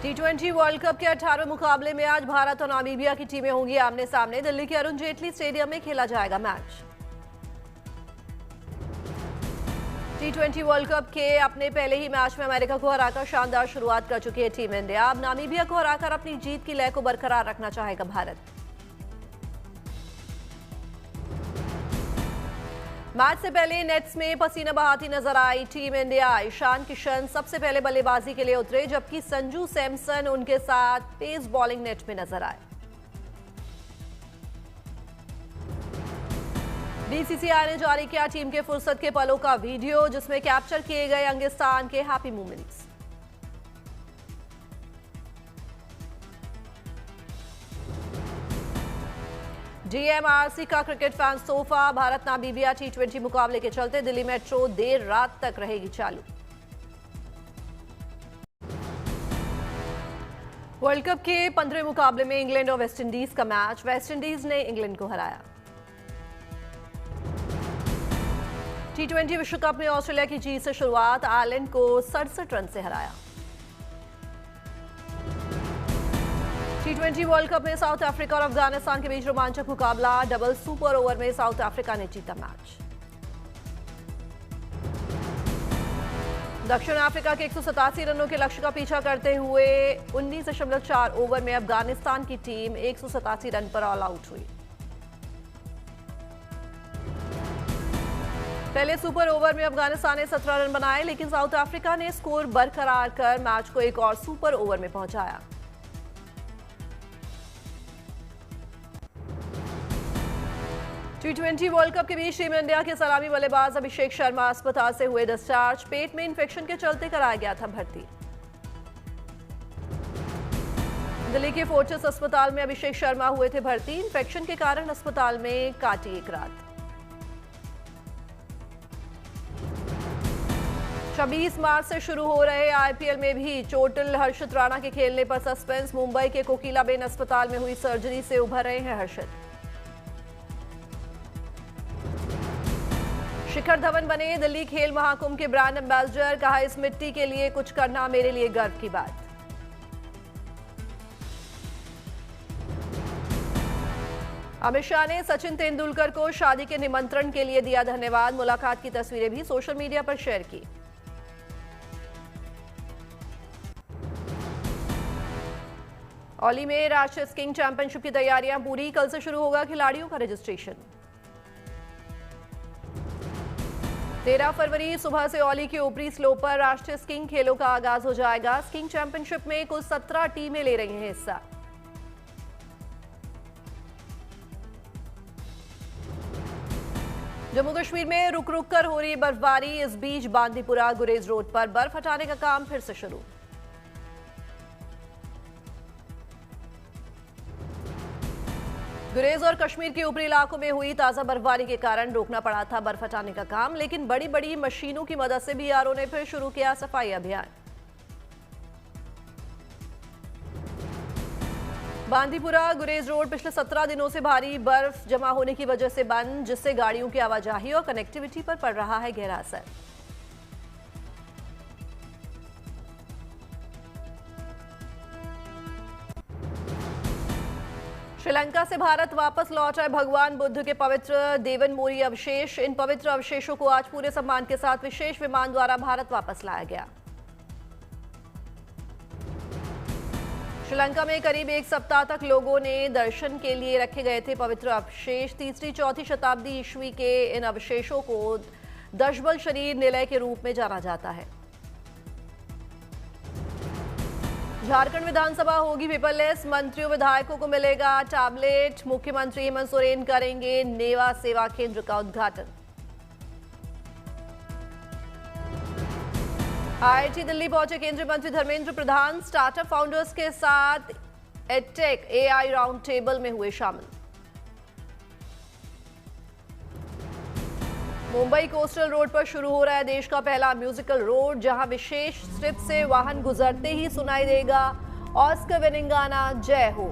T20 world cup के 18वें मुकाबले में आज भारत और नामीबिया की टीमें होंगी आमने सामने। दिल्ली के अरुण जेटली स्टेडियम में खेला जाएगा मैच। T20 वर्ल्ड कप के अपने पहले ही मैच में अमेरिका को हराकर शानदार शुरुआत कर चुकी है टीम इंडिया। अब नामीबिया को हराकर अपनी जीत की लय को बरकरार रखना चाहेगा भारत। मैच से पहले नेट्स में पसीना बहाती नजर आई टीम इंडिया। ईशान किशन सबसे पहले बल्लेबाजी के लिए उतरे, जबकि संजू सैमसन उनके साथ पेस बॉलिंग नेट में नजर आए। बीसीसीआई ने जारी किया टीम के फुर्सत के पलों का वीडियो, जिसमें कैप्चर किए गए अंगिस्तान के हैप्पी मोमेंट्स। डीएमआरसी का cricket fan sofa. Bharat Namibia T20 मुकाबले के चलते दिल्ली मेट्रो देर रात तक रहेगी चालू। वर्ल्ड कप के 15वें मुकाबले में इंग्लैंड और वेस्टइंडीज का मैच। वेस्टइंडीज ने इंग्लैंड को हराया। T20 विश्व कप में ऑस्ट्रेलिया की जीत से शुरुआत। आयरलैंड को 67 रन से हराया। T20 वर्ल्ड कप में साउथ अफ्रीका और अफगानिस्तान के बीच रोमांचक मुकाबला। डबल सुपर ओवर में साउथ अफ्रीका ने जीता मैच। दक्षिण अफ्रीका के 187 रनों के लक्ष्य का पीछा करते हुए 19.4 ओवर में अफगानिस्तान की टीम 187 रन पर ऑल आउट हुई। पहले सुपर ओवर में अफगानिस्तान ने 17 रन बनाए, लेकिन साउथ अफ्रीका ने स्कोर बरकरार कर मैच को एक और सुपर ओवर में पहुंचाया। T20 वर्ल्ड कप के बीच टीम इंडिया के सलामी बल्लेबाज अभिषेक शर्मा अस्पताल से हुए डिस्चार्ज। पेट में इंफेक्शन के चलते कराया गया था भर्ती। दिल्ली के फोर्टिस अस्पताल में अभिषेक शर्मा हुए थे भर्ती। इंफेक्शन के कारण अस्पताल में काटी एक रात। 26 मार्च से शुरू हो रहे आईपीएल में भी चोटिल हर्षित राणा के खेलने पर सस्पेंस। मुंबई के कोकिलाबेन अस्पताल में हुई सर्जरी से उभर रहे हैं हर्षित। शिखर धवन बने दिल्ली खेल महाकुंभ के ब्रांड एम्बेसडर। कहा, इस मिट्टी के लिए कुछ करना मेरे लिए गर्व की बात। अमित शाह ने सचिन तेंदुलकर को शादी के निमंत्रण के लिए दिया धन्यवाद। मुलाकात की तस्वीरें भी सोशल मीडिया पर शेयर की। औली में राष्ट्रीय स्कीइंग चैंपियनशिप की तैयारियां पूरी। कल से शुरू होगा खिलाड़ियों का रजिस्ट्रेशन। 13 फरवरी सुबह से औली के ऊपरी स्लोप पर राष्ट्रीय स्कीइंग खेलों का आगाज हो जाएगा। स्कीइंग चैंपियनशिप में कुल 17 टीमें ले रही हैं हिस्सा। जम्मू कश्मीर में रुक रुक कर हो रही बर्फबारी। इस बीच बांदीपुरा गुरेज रोड पर बर्फ हटाने का काम फिर से शुरू। गुरेज और कश्मीर के ऊपरी इलाकों में हुई ताजा बर्फबारी के कारण रोकना पड़ा था बर्फ हटाने का काम, लेकिन बड़ी बड़ी मशीनों की मदद से बीआरओ ने फिर शुरू किया सफाई अभियान। बांदीपुरा गुरेज रोड पिछले 17 दिनों से भारी बर्फ जमा होने की वजह से बंद, जिससे गाड़ियों की आवाजाही और कनेक्टिविटी पर पड़ रहा है गहरा असर। श्रीलंका से भारत वापस लौट आए भगवान बुद्ध के पवित्र देवनमोरी अवशेष। इन पवित्र अवशेषों को आज पूरे सम्मान के साथ विशेष विमान द्वारा भारत वापस लाया गया। श्रीलंका में करीब एक सप्ताह तक लोगों ने दर्शन के लिए रखे गए थे पवित्र अवशेष। 3री-4थी शताब्दी ईस्वी के इन अवशेषों को दशबल शरीर निलय के रूप में जाना जाता है। झारखंड विधानसभा होगी पेपरलेस। मंत्रियों विधायकों को मिलेगा टैबलेट। मुख्यमंत्री हेमंत सोरेन करेंगे नेवा सेवा केंद्र का उद्घाटन। आईआईटी दिल्ली पहुंचे केंद्रीय मंत्री धर्मेंद्र प्रधान। स्टार्टअप फाउंडर्स के साथ एडटेक एआई राउंड टेबल में हुए शामिल। मुंबई कोस्टल रोड पर शुरू हो रहा है देश का पहला म्यूजिकल रोड, जहां विशेष स्ट्रिप से वाहन गुजरते ही सुनाई देगा ऑस्कर विनिंग गाना जय हो।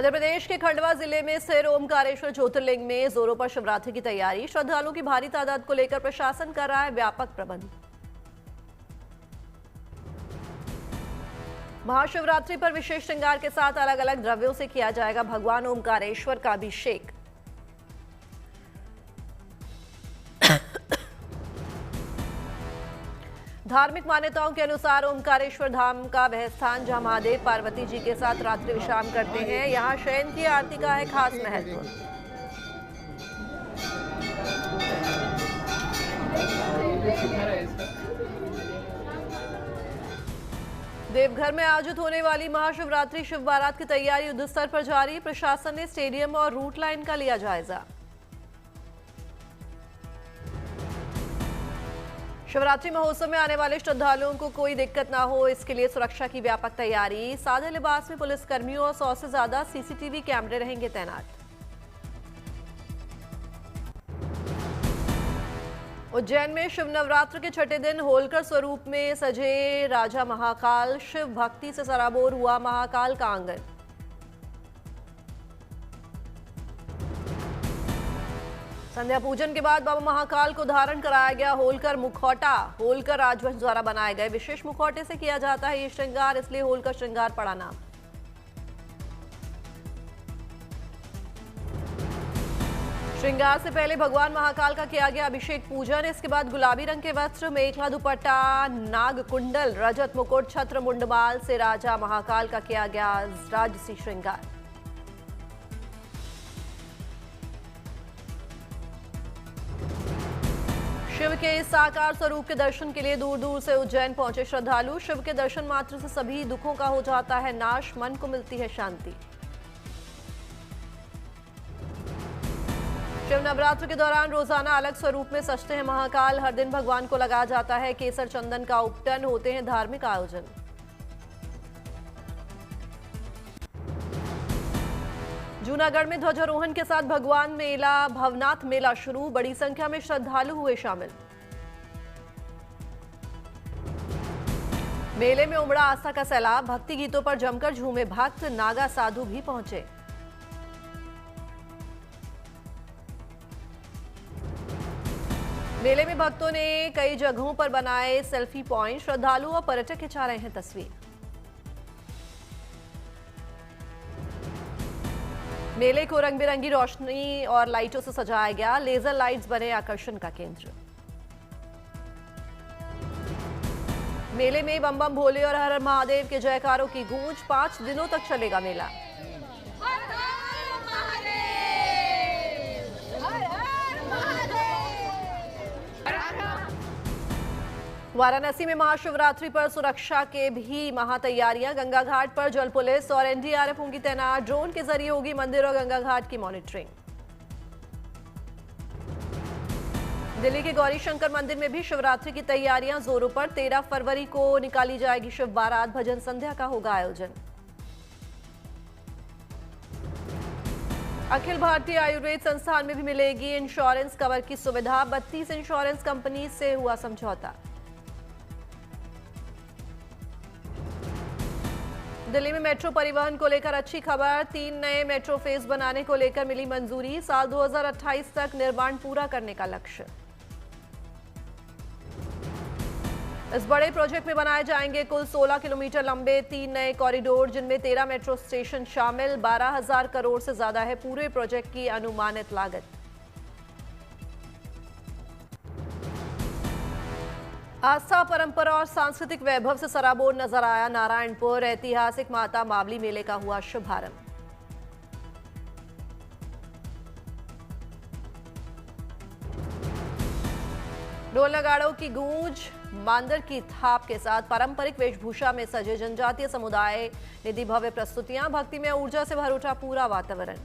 मध्य प्रदेश के खंडवा जिले में स्थित ओमकारेश्वर ज्योतिर्लिंग में जोरों पर शिवरात्रि की तैयारी। श्रद्धालुओं की भारी तादाद को लेकर प्रशासन कर रहा है व्यापक प्रबंध। महाशिवरात्रि पर विशेष श्रृंगार के साथ अलग अलग द्रव्यों से किया जाएगा भगवान ओमकारेश्वर का अभिषेक। धार्मिक मान्यताओं के अनुसार ओमकारेश्वर धाम का वह स्थान जहां महादेव पार्वती जी के साथ रात्रि विश्राम करते हैं। यहां शयन की आरती का है खास महत्व। देवघर में आयोजित होने वाली महाशिवरात्रि शिव बारात की तैयारी युद्ध स्तर पर जारी। प्रशासन ने स्टेडियम और रूट लाइन का लिया जायजा। शिवरात्रि महोत्सव में आने वाले श्रद्धालुओं को कोई दिक्कत ना हो, इसके लिए सुरक्षा की व्यापक तैयारी। सादे लिबास में पुलिस कर्मियों और 100 से ज्यादा सीसीटीवी कैमरे रहेंगे तैनात। उज्जैन में शिव नवरात्र के छठे दिन होलकर स्वरूप में सजे राजा महाकाल। शिव भक्ति से सराबोर हुआ महाकाल का आंगन। संध्या पूजन के बाद बाबा महाकाल को धारण कराया गया होलकर मुखौटा। होलकर राजवंश द्वारा बनाए गए विशेष मुखौटे से किया जाता है ये श्रृंगार, इसलिए होलकर श्रृंगार पड़ा नाम। श्रृंगार से पहले भगवान महाकाल का किया गया अभिषेक पूजन। इसके बाद गुलाबी रंग के वस्त्र, मेखला दुपट्टा, नाग कुंडल, रजत मुकुट, छत्र मुंडमाल से राजा महाकाल का किया गया राजसी श्रृंगार। शिव के इस साकार स्वरूप के दर्शन के लिए दूर दूर से उज्जैन पहुंचे श्रद्धालु। शिव के दर्शन मात्र से सभी दुखों का हो जाता है नाश, मन को मिलती है शांति। शिव नवरात्र के दौरान रोजाना अलग स्वरूप में सजते हैं महाकाल। हर दिन भगवान को लगाया जाता है केसर चंदन का उपटन, होते हैं धार्मिक आयोजन। जूनागढ़ में ध्वजारोहण के साथ भगवान मेला भवनाथ मेला शुरू। बड़ी संख्या में श्रद्धालु हुए शामिल। मेले में उमड़ा आस्था का सैलाब। भक्ति गीतों पर जमकर झूमे भक्त, नागा साधु भी पहुंचे। मेले में भक्तों ने कई जगहों पर बनाए सेल्फी पॉइंट। श्रद्धालु और पर्यटक खिंचा रहे हैं तस्वीर। मेले को रंग बिरंगी रोशनी और लाइटों से सजाया गया। लेजर लाइट्स बने आकर्षण का केंद्र। मेले में बम बम भोले और हर हर महादेव के जयकारों की गूंज। 5 दिनों तक चलेगा मेला। वाराणसी में महाशिवरात्रि पर सुरक्षा के भी महातैयारियां। गंगा घाट पर जल पुलिस और एनडीआरएफ होंगी तैनात। ड्रोन के जरिए होगी मंदिर और गंगा घाट की मॉनिटरिंग। दिल्ली के गौरी शंकर मंदिर में भी शिवरात्रि की तैयारियां जोरों पर। 13 फरवरी को निकाली जाएगी शिव बारात। भजन संध्या का होगा आयोजन। अखिल भारतीय आयुर्वेद संस्थान में भी मिलेगी इंश्योरेंस कवर की सुविधा। 32 इंश्योरेंस कंपनी से हुआ समझौता। दिल्ली में मेट्रो परिवहन को लेकर अच्छी खबर। 3 नए मेट्रो फेज बनाने को लेकर मिली मंजूरी। साल 2028 तक निर्माण पूरा करने का लक्ष्य। इस बड़े प्रोजेक्ट में बनाए जाएंगे कुल 16 किलोमीटर लंबे 3 नए कॉरिडोर, जिनमें 13 मेट्रो स्टेशन शामिल। 12,000 करोड़ से ज्यादा है पूरे प्रोजेक्ट की अनुमानित लागत। आस्था, परंपरा और सांस्कृतिक वैभव से सराबोर नजर आया नारायणपुर। ऐतिहासिक माता मावली मेले का हुआ शुभारंभ। ढोल नगाड़ों की गूंज, मांदर की थाप के साथ पारंपरिक वेशभूषा में सजे जनजातीय समुदाय ने दी भव्य प्रस्तुतियां। भक्ति में ऊर्जा से भर उठा पूरा वातावरण।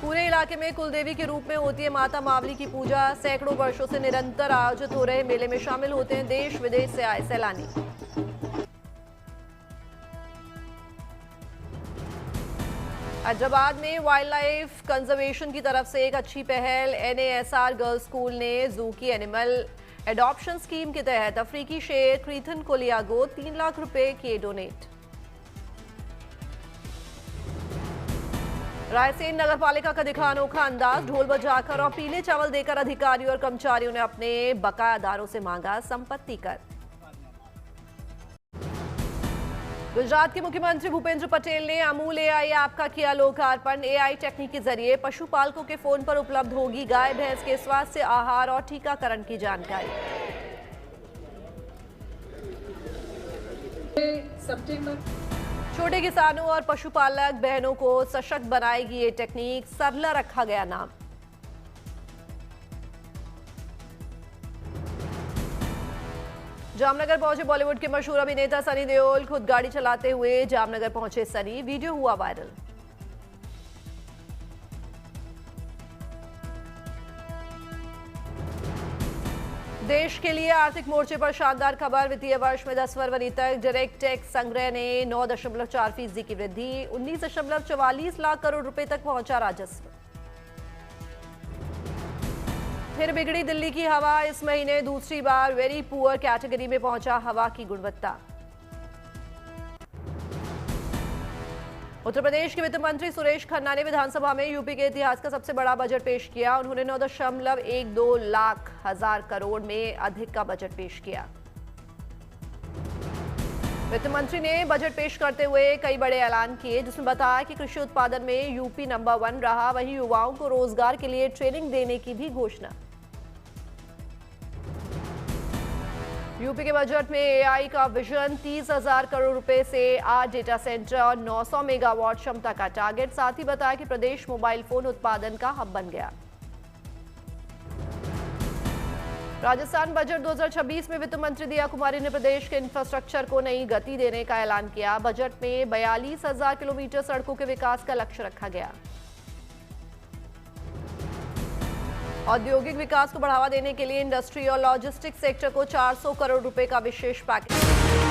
पूरे इलाके में कुलदेवी के रूप में होती है माता मावली की पूजा। सैकड़ों वर्षों से निरंतर आयोजित हो रहे मेले में शामिल होते हैं देश विदेश से आए सैलानी। हैदराबाद में वाइल्ड लाइफ कंजर्वेशन की तरफ से एक अच्छी पहल। NASR गर्ल्स स्कूल ने जू की एनिमल एडॉप्शन स्कीम के तहत अफ्रीकी शेर क्रीथन को लिया गोद। 3 लाख रुपए किए डोनेट। रायसेन नगर पालिका का दिखा अनोखा अंदाज, ढोल बजाकर और पीले चावल देकर अधिकारियों और कर्मचारियों ने अपने बकायादारों से मांगा संपत्ति कर। गुजरात के मुख्यमंत्री भूपेंद्र पटेल ने अमूल एआई ऐप का किया लोकार्पण। एआई टेक्निक के जरिए पशुपालकों के फोन पर उपलब्ध होगी गाय भैंस के स्वास्थ्य, आहार और टीकाकरण की जानकारी। छोटे किसानों और पशुपालक बहनों को सशक्त बनाएगी ये टेक्निक, सरला रखा गया नाम। जामनगर पहुंचे बॉलीवुड के मशहूर अभिनेता सनी देओल, खुद गाड़ी चलाते हुए जामनगर पहुंचे सनी, वीडियो हुआ वायरल। देश के लिए आर्थिक मोर्चे पर शानदार खबर, वित्तीय वर्ष में 10 फरवरी तक डायरेक्ट टैक्स संग्रह ने 9.4% की वृद्धि, 19.44 लाख करोड़ रुपए तक पहुंचा राजस्व। फिर बिगड़ी दिल्ली की हवा, इस महीने दूसरी बार वेरी पुअर कैटेगरी में पहुंचा हवा की गुणवत्ता। उत्तर प्रदेश के वित्त मंत्री सुरेश खन्ना ने विधानसभा में यूपी के इतिहास का सबसे बड़ा बजट पेश किया। उन्होंने 9.12 लाख करोड़ में अधिक का बजट पेश किया। वित्त मंत्री ने बजट पेश करते हुए कई बड़े ऐलान किए, जिसमें बताया कि कृषि उत्पादन में यूपी नंबर 1 रहा, वहीं युवाओं को रोजगार के लिए ट्रेनिंग देने की भी घोषणा। यूपी के बजट में एआई का विजन, 30,000 करोड़ रुपए से 8 डेटा सेंटर और 900 मेगावाट क्षमता का टारगेट। साथ ही बताया कि प्रदेश मोबाइल फोन उत्पादन का हब बन गया। राजस्थान बजट 2026 में वित्त मंत्री दिया कुमारी ने प्रदेश के इंफ्रास्ट्रक्चर को नई गति देने का ऐलान किया। बजट में 42,000 किलोमीटर सड़कों के विकास का लक्ष्य रखा गया। औद्योगिक विकास को बढ़ावा देने के लिए इंडस्ट्री और लॉजिस्टिक्स सेक्टर को 400 करोड़ रुपए का विशेष पैकेज।